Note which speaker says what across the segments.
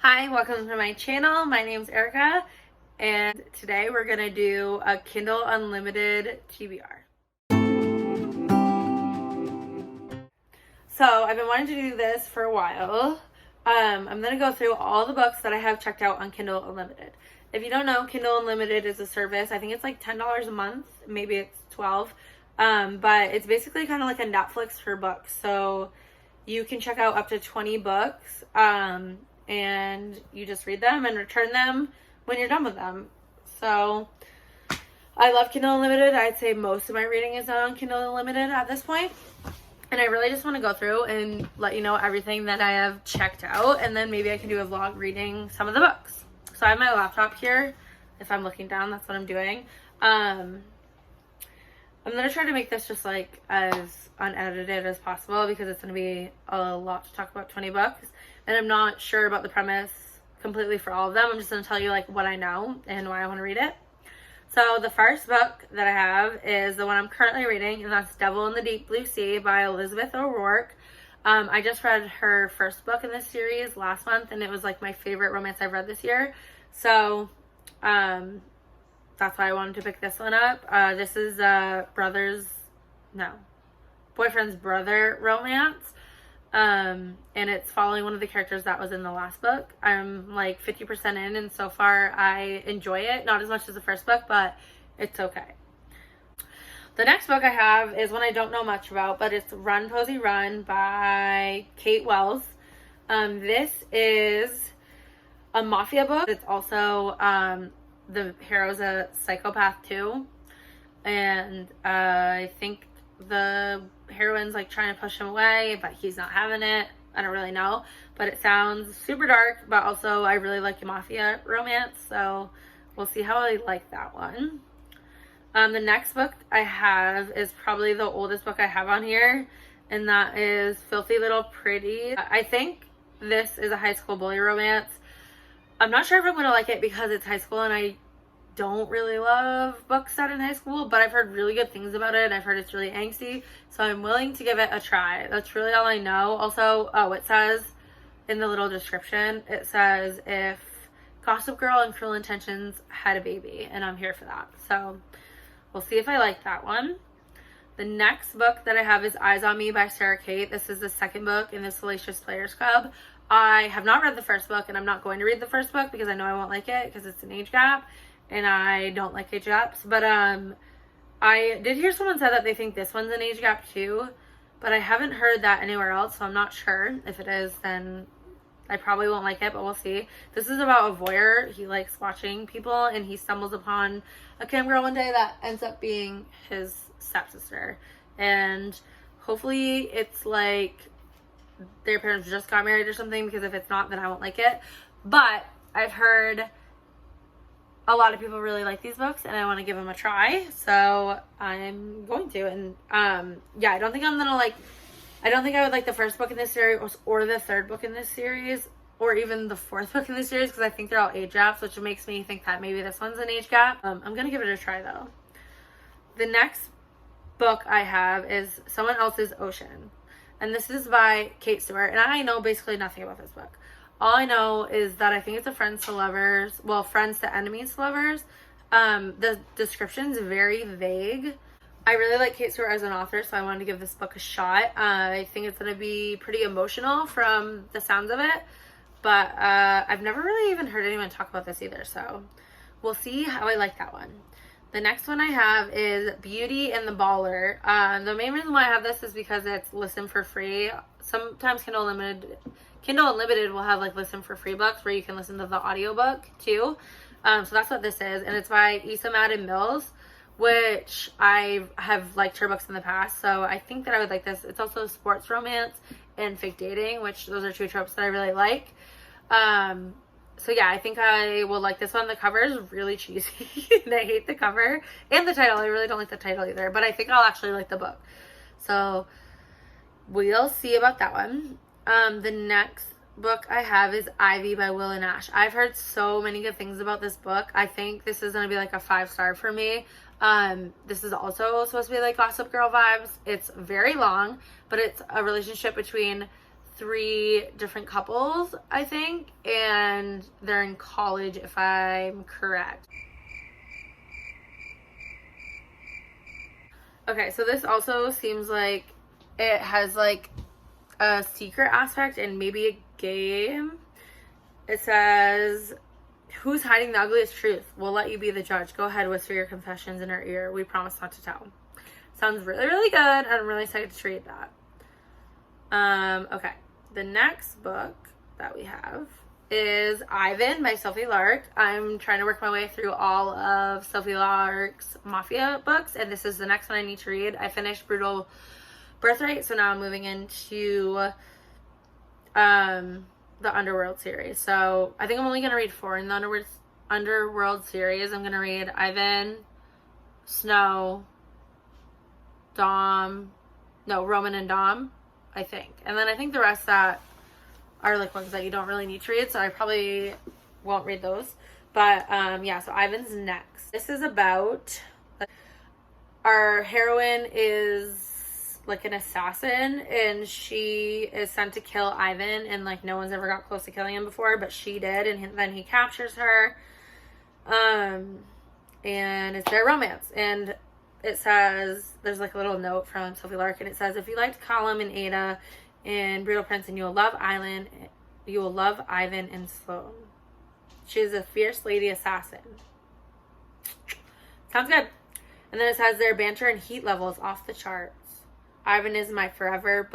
Speaker 1: Hi, welcome to my channel. My name's Erica, and today we're gonna do a Kindle Unlimited TBR. So I've been wanting to do this for a while. I'm gonna go through all the books that I have checked out on Kindle Unlimited. If you don't know, Kindle Unlimited is a service. I think it's like $10 a month, maybe it's $12. But it's basically kind of like a Netflix for books. So you can check out up to 20 books. And you just read them and return them when you're done with them. So I love Kindle Unlimited. I'd say most of my reading is on Kindle Unlimited at this point. And I really just want to go through and let you know everything that I have checked out. And then maybe I can do a vlog reading some of the books. So I have my laptop here. If I'm looking down, that's what I'm doing. I'm going to try to make this just like as unedited as possible because it's going to be a lot to talk about 20 books. And I'm not sure about the premise completely for all of them. I'm just going to tell you like what I know and why I want to read it. So the first book that I have is the one I'm currently reading, and that's Devil in the Deep Blue Sea by Elizabeth O'Rourke. I just read her first book in this series last month, and it was like my favorite romance I've read this year. So that's why I wanted to pick this one up. This is boyfriend's brother romance. And it's following one of the characters that was in the last book. I'm like 50% in, and so far I enjoy it. Not as much as the first book, but it's okay. The next book I have is one I don't know much about, but it's Run, Posey, Run by Kate Wells. This is a mafia book. It's also the hero's a psychopath too, and I think the heroine's like trying to push him away, but he's not having it. I don't really know, but it sounds super dark, but also I really like mafia romance, so we'll see how I like that one. The next book I have is probably the oldest book I have on here, and that is Filthy Little Pretty. I think this is a high school bully romance. I'm not sure if I'm going to like it because it's high school and I don't really love books set in high school, but I've heard really good things about it. I've heard it's really angsty, so I'm willing to give it a try. That's really all I know. Also, it says in the little description, it says if Gossip Girl and Cruel Intentions had a baby, and I'm here for that. So we'll see if I like that one. The next book that I have is Eyes on Me by Sarah Kate. This is the second book in the Salacious Players Club. I have not read the first book, and I'm not going to read the first book because I know I won't like it because it's an age gap. And I don't like age gaps, but I did hear someone say that they think this one's an age gap too, but I haven't heard that anywhere else, so I'm not sure. If it is, then I probably won't like it, but we'll see. This is about a voyeur. He likes watching people, and he stumbles upon a cam girl one day that ends up being his stepsister, and hopefully it's like their parents just got married or something, because if it's not, then I won't like it. But I've heard a lot of people really like these books, and I want to give them a try, so I'm going to. And yeah, I don't think I would like the first book in this series or the third book in this series or even the fourth book in this series, because I think they're all age gaps, which makes me think that maybe this one's an age gap. I'm gonna give it a try though. The next book I have is Someone Else's Ocean, and this is by Kate Stewart, and I know basically nothing about this book. All I know is that I think it's a friends to enemies to lovers. The description's very vague. I really like Kate Stewart as an author, so I wanted to give this book a shot. I think it's going to be pretty emotional from the sounds of it, but I've never really even heard anyone talk about this either, so we'll see how I like that one. The next one I have is Beauty and the Baller. The main reason why I have this is because it's listen for free. Sometimes Kindle Unlimited will have like listen for free books where you can listen to the audiobook too. So that's what this is, and it's by Issa Madden Mills, which I have liked her books in the past, so I think that I would like this. It's also sports romance and fake dating, which those are two tropes that I really like. So yeah, I think I will like this one. The cover is really cheesy and I hate the cover and the title. I really don't like the title either, but I think I'll actually like the book. So we'll see about that one. The next book I have is Ivy by Will Nash. I've heard so many good things about this book. I think this is going to be like a 5-star for me. This is also supposed to be like Gossip Girl vibes. It's very long, but it's a relationship between 3 different couples, I think, and they're in college if I'm correct. Okay, so this also seems like it has like a secret aspect and maybe a game. It says, who's hiding the ugliest truth? We'll let you be the judge. Go ahead, whisper your confessions in her ear. We promise not to tell. Sounds really, really good. I'm really excited to read that. Okay. The next book that we have is Ivan by Sophie Lark. I'm trying to work my way through all of Sophie Lark's Mafia books, and this is the next one I need to read. I finished Brutal Birthright, so now I'm moving into the Underworld series. So I think I'm only going to read 4 in the Underworld series. I'm going to read Ivan, Snow, Roman and Dom, I think. And then I think the rest that are like ones that you don't really need to read, so I probably won't read those. But yeah, so Ivan's next. This is about, our heroine is like an assassin, and she is sent to kill Ivan, and like no one's ever got close to killing him before, but she did, and then he captures her. And it's their romance, and it says, there's like a little note from Sophie Lark, and it says, if you liked Colum and Ada and Brutal Prince, and you will love Ivan and Sloane. She is a fierce lady assassin. Sounds good. And then it says, their banter and heat levels off the charts. Ivan is my forever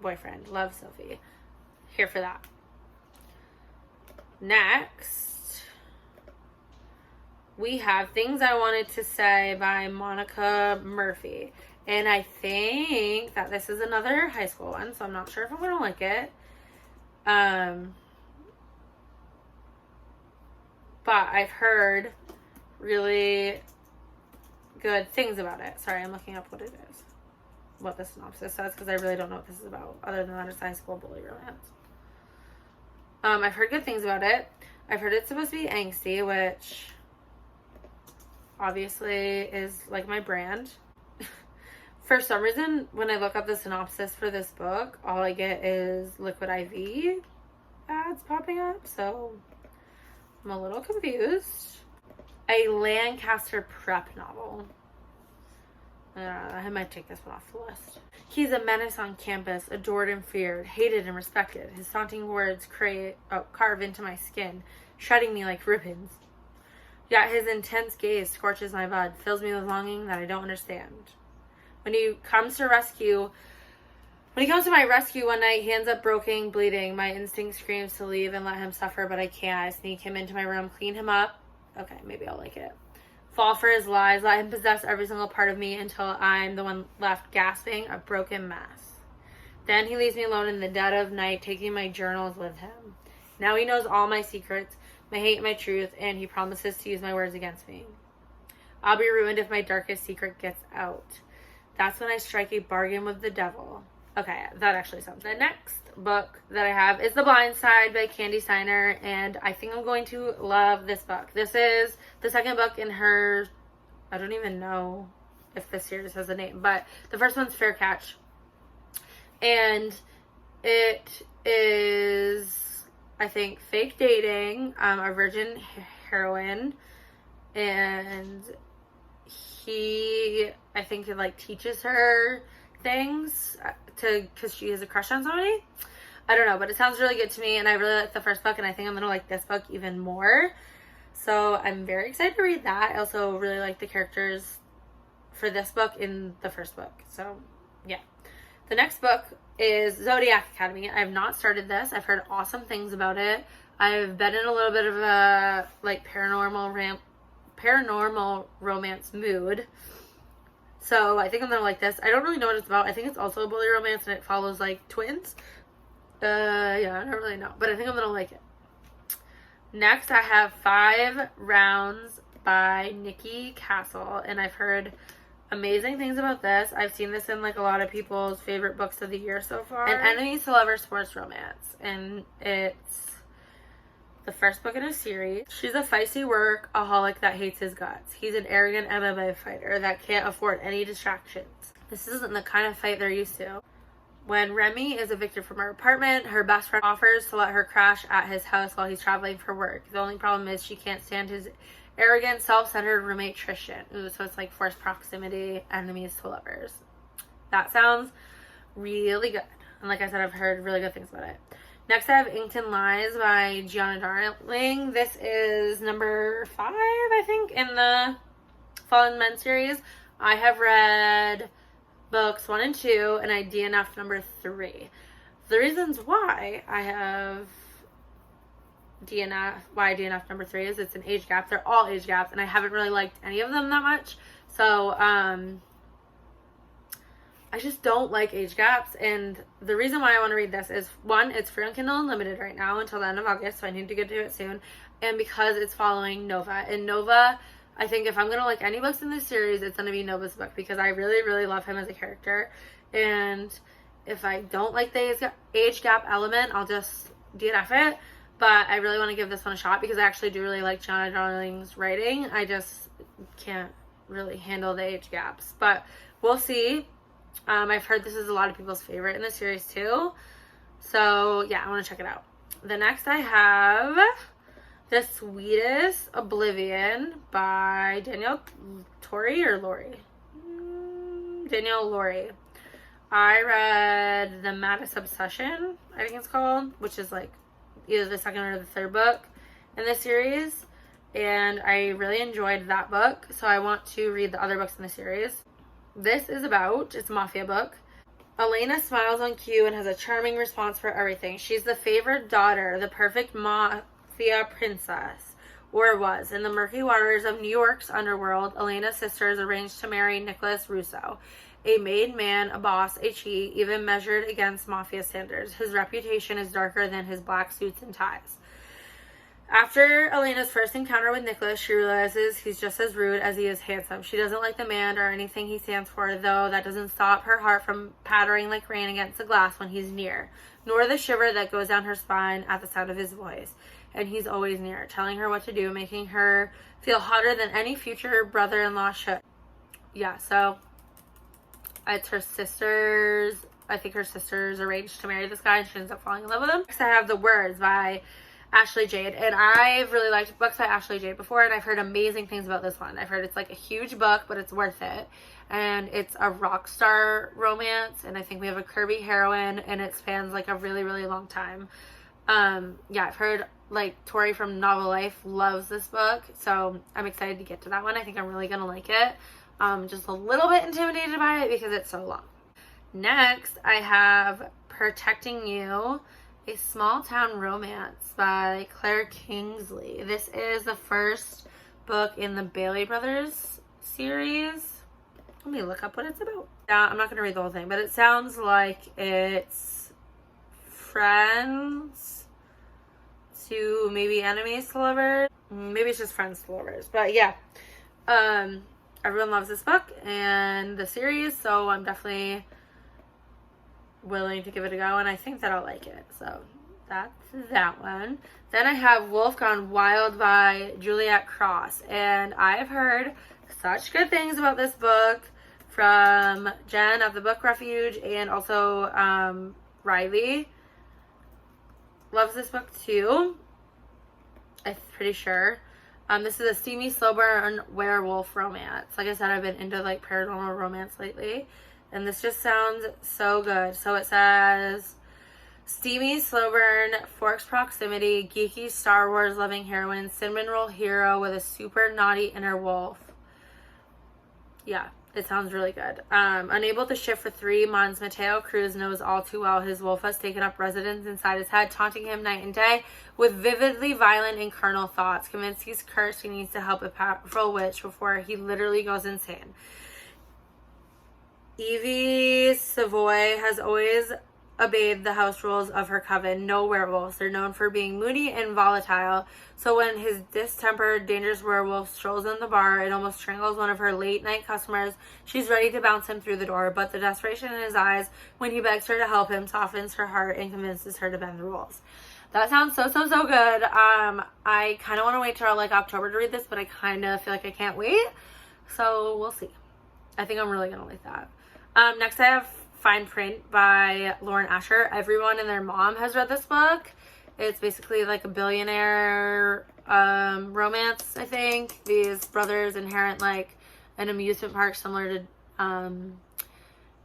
Speaker 1: boyfriend. Love, Sophie. Here for that. Next, we have Things I Wanted to Say by Monica Murphy. And I think that this is another high school one, so I'm not sure if I'm going to like it. But I've heard really good things about it. Sorry, I'm looking up what it is. What the synopsis says, because I really don't know what this is about, other than that it's a high school bully romance. I've heard good things about it. I've heard it's supposed to be angsty, which obviously is like my brand. For some reason, when I look up the synopsis for this book, all I get is Liquid IV ads popping up, so I'm a little confused. A Lancaster prep novel. I might take this one off the list. He's a menace on campus, adored and feared, hated and respected. His taunting words carve into my skin, shredding me like ribbons. Yet his intense gaze scorches my blood, fills me with longing that I don't understand. When he comes to my rescue one night, he ends up broken, bleeding. My instinct screams to leave and let him suffer, but I can't. I sneak him into my room, clean him up. Okay, maybe I'll like it. Fall for his lies, let him possess every single part of me until I'm the one left gasping, a broken mess. Then he leaves me alone in the dead of night, taking my journals with him. Now he knows all my secrets, my hate, my truth, and he promises to use my words against me. I'll be ruined if my darkest secret gets out. That's when I strike a bargain with the devil. Okay, that actually sounds good. The next book that I have is The Blind Side by Candy Steiner, and I think I'm going to love this book. This is the second book in her, I don't even know if this series has a name, but the first one's Fair Catch. And it is, I think, fake dating, a virgin heroine, and he, I think, like teaches her things because she has a crush on somebody. I don't know, but it sounds really good to me, and I really like the first book, and I think I'm gonna like this book even more. So I'm very excited to read that. I also really like the characters for this book in the first book. So yeah. The next book is Zodiac Academy. I have not started this. I've heard awesome things about it. I've been in a little bit of a like paranormal romance mood. So I think I'm gonna like this. I don't really know what it's about. I think it's also a bully romance, and it follows like twins. Yeah, I don't really know, but I think I'm gonna like it. Next, I have 5 Rounds by Nikki Castle, and I've heard amazing things about this. I've seen this in like a lot of people's favorite books of the year so far. An enemies to lovers sports romance, and it's the first book in a series. She's a feisty workaholic that hates his guts. He's an arrogant MMA fighter that can't afford any distractions. This isn't the kind of fight they're used to. When Remy is evicted from her apartment, her best friend offers to let her crash at his house while he's traveling for work. The only problem is she can't stand his arrogant, self-centered roommate Tristan. Ooh, so it's like forced proximity, enemies to lovers. That sounds really good. And like I said, I've heard really good things about it. Next, I have Inked in Lies by Gianna Darling. This is number 5, I think, in the Fallen Men series. I have read books 1 and 2, and I DNF'd number 3. The reasons why I have why I DNF'd number 3 is it's an age gap. They're all age gaps, and I haven't really liked any of them that much. So, I just don't like age gaps, and the reason why I want to read this is, 1, it's free on Kindle Unlimited right now until the end of August, so I need to get to it soon, and because it's following Nova. And Nova, I think if I'm going to like any books in this series, it's going to be Nova's book, because I really, really love him as a character, and if I don't like the age gap element, I'll just DNF it, but I really want to give this one a shot, because I actually do really like Gianna Darling's writing. I just can't really handle the age gaps, but we'll see. I've heard this is a lot of people's favorite in the series too. So yeah, I want to check it out. The next I have The Sweetest, Oblivion by Danielle Torrey or Lori? Danielle Lori. I read The Maddest Obsession, I think it's called, which is like either the second or the third book in the series. And I really enjoyed that book, so I want to read the other books in the series. This is about, it's a mafia book. Elena smiles on cue and has a charming response for everything. She's the favored daughter, the perfect mafia princess, or was. In the murky waters of New York's underworld, Elena's sisters arranged to marry Nicholas Russo, a made man, a boss, a cheat, even measured against mafia standards. His reputation is darker than his black suits and ties. After Elena's first encounter with Nicholas, she realizes he's just as rude as he is handsome. She doesn't like the man or anything he stands for, though that doesn't stop her heart from pattering like rain against the glass when he's near, nor the shiver that goes down her spine at the sound of his voice. And he's always near, telling her what to do, making her feel hotter than any future brother-in-law should. Yeah, so it's her sisters. I think her sisters arranged to marry this guy, and she ends up falling in love with him. Next, I have The Words by Ashley Jade, and I've really liked books by Ashley Jade before, and I've heard amazing things about this one. I've heard it's like a huge book, but it's worth it, and it's a rock star romance, and I think we have a curvy heroine, and it spans like a really, really long time. Yeah, I've heard like Torrey from Novel Life loves this book, so I'm excited to get to that one. I think I'm really gonna like it. Just a little bit intimidated by it because it's so long. Next, I have Protecting You, a Small Town Romance by Claire Kingsley. This is the first book in the Bailey Brothers series. Let me look up what it's about. Yeah, I'm not going to read the whole thing, but it sounds like it's friends to maybe enemies to lovers. Maybe it's just friends to lovers. But yeah, everyone loves this book and the series, so I'm definitely willing to give it a go, and I think that I'll like it. So that's that one. Then I have Wolf Gone Wild by Juliet Cross, and I've heard such good things about this book from Jen of the Book Refuge, and also Riley loves this book too, I'm pretty sure. This is a steamy, slow burn werewolf romance. Like I said, I've been into like paranormal romance lately, and this just sounds so good. So it says, steamy, slow burn, Forks proximity, geeky Star Wars loving heroine, cinnamon roll hero with a super naughty inner wolf. Yeah, it sounds really good. Unable to shift for 3 months, Mateo Cruz knows all too well his wolf has taken up residence inside his head, taunting him night and day with vividly violent and carnal thoughts. Convinced he's cursed, he needs to help a powerful witch before he literally goes insane. Evie Savoy has always obeyed the house rules of her coven. No werewolves. They're known for being moody and volatile. So when his distempered, dangerous werewolf strolls in the bar and almost strangles one of her late-night customers, she's ready to bounce him through the door. But the desperation in his eyes when he begs her to help him softens her heart and convinces her to bend the rules. That sounds so good. I kind of want to wait till like October to read this, but I kind of feel like I can't wait. So we'll see. I think I'm really going to like that. Next I have Fine Print by Lauren Asher. Everyone and their mom has read this book. It's basically like a billionaire romance, I think. These brothers inherit like an amusement park similar to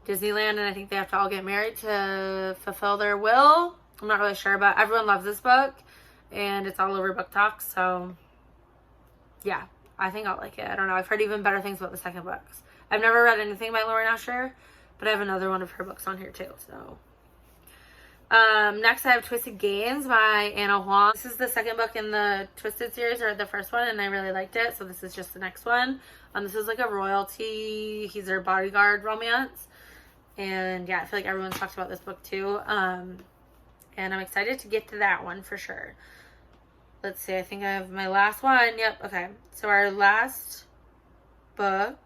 Speaker 1: Disneyland, and I think they have to all get married to fulfill their will. I'm not really sure, but everyone loves this book, and it's all over Book Talk, so yeah, I think I'll like it. I don't know. I've heard even better things about the second books. I've never read anything by Lauren Asher, but I have another one of her books on here too, so. Next I have Twisted Games by Anna Huang. This is the second book in the Twisted series, or the first one, and I really liked it, so this is just the next one. This is like a royalty, he's their bodyguard romance, and yeah, I feel like everyone's talked about this book too, and I'm excited to get to that one for sure. Let's see, I think I have my last one. Yep, okay. So our last book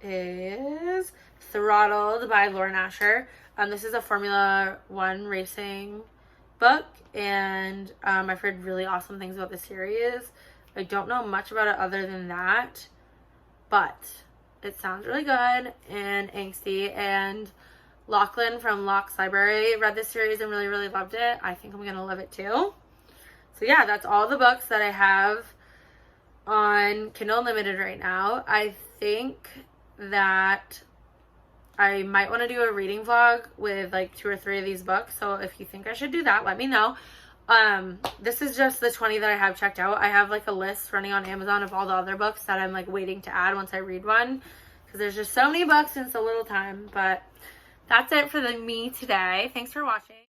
Speaker 1: is Throttled by Lauren Asher. This is a Formula One racing book, and I've heard really awesome things about the series. I don't know much about it other than that, but it sounds really good and angsty, and Lachlan from Locke's Library read this series and really, really loved it. I think I'm going to love it too. So yeah, that's all the books that I have on Kindle Unlimited right now. I think that I might want to do a reading vlog with like 2 or 3 of these books. So if you think I should do that, let me know. This is just the 20 that I have checked out. I have like a list running on Amazon of all the other books that I'm like waiting to add once I read one, because there's just so many books in so little time. But that's it for me today. Thanks for watching.